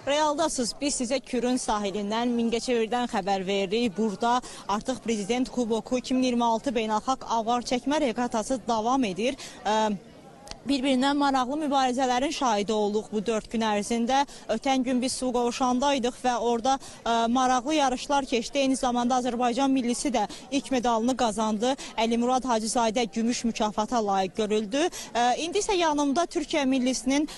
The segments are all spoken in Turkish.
Realdasınız. Biz sizə Kürün sahilindən, Mingəçevirdən xəbər veririk. Burada artıq Prezident Kuboku 2026 beynəlxalq avar çəkmə reqatası davam edir. Bir-birindən maraqlı mübarizələrin şahidi olduq bu 4 gün ərzində. Ötən gün biz su qovuşandaydıq və orada maraqlı yarışlar keçdi. Eyni zamanda Azərbaycan millisi də ilk medalını qazandı. Əlimurad Hacızadə gümüş mükafata layiq görüldü. İndi isə yanımda Türkiyə millisinin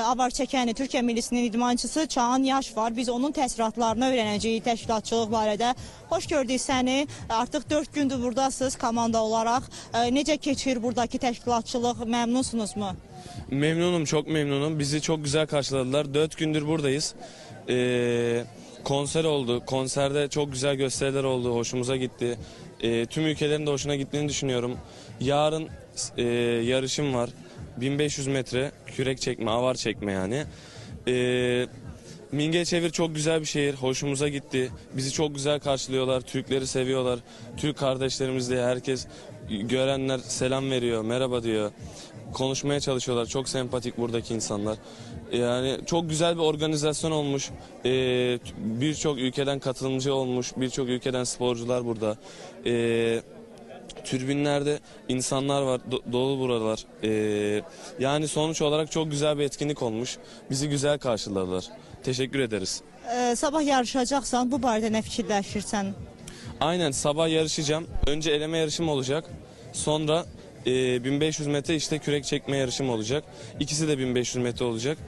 avar çəkəni, Türkiyə millisinin idmançısı Çağan Yaş var. Biz onun təəssüratlarını öyrənəcəyik təşkilatçılıq barədə. Xoş gördük səni. Artıq 4 gündür buradasınız komanda olaraq. Necə keçir buradakı təşkilatçılıq? Məmnunsunuz? Memnunum, çok memnunum. Bizi çok güzel karşıladılar. 4 gündür buradayız. Konser oldu. Konserde çok güzel gösteriler oldu. Hoşumuza gitti. Tüm ülkelerin de hoşuna gittiğini düşünüyorum. Yarın yarışım var. 1500 metre kürek çekme, avar çekme yani. Mingəçevir çok güzel bir şehir. Hoşumuza gitti. Bizi çok güzel karşılıyorlar. Türkleri seviyorlar. Türk kardeşlerimiz de herkes görenler selam veriyor. Merhaba diyor. Konuşmaya çalışıyorlar. Çok sempatik buradaki insanlar. Yani çok güzel bir organizasyon olmuş. Birçok ülkeden katılımcı olmuş. Birçok ülkeden sporcular burada. Tribünlerde insanlar var. Dolu buralar. Yani sonuç olarak çok güzel bir etkinlik olmuş. Bizi güzel karşıladılar. Teşekkür ederiz. Sabah yarışacaksan bu barədə nə fikirləşirsən? Aynen, sabah yarışacağım. Önce eleme yarışım olacak. Sonra 1500 metre işte kürek çekme yarışım olacak. İkisi de 1500 metre olacak.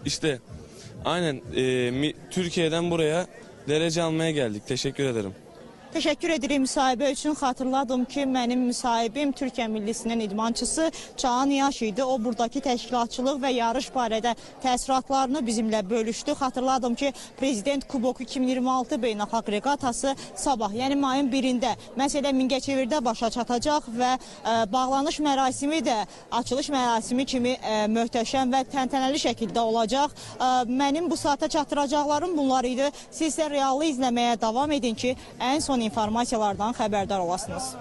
İşte aynen Türkiye'den buraya derece almaya geldik. Teşekkür ederim. Teşekkür ederim müsahibə üçün. Xatırladım ki, mənim müsahibim Türkiyə millisinin idmançısı Çağan Yaş idi. O, buradakı təşkilatçılıq və yarış barədə təəssüratlarını bizimlə bölüşdü. Xatırladım ki, Prezident Kuboku 2026 beynəlxalq reqatası sabah, yəni mayın 1-də məsələ Mingəçevirdə başa çatacaq və bağlanış mərasimi də açılış mərasimi kimi möhtəşəm və təntənəli şəkildə olacaq. Mənim bu saata çatdıracaqlarım bunlar idi. Siz isə reallı izləməyə davam edin ki, ən son informasiyalardan xəbərdar olasınız.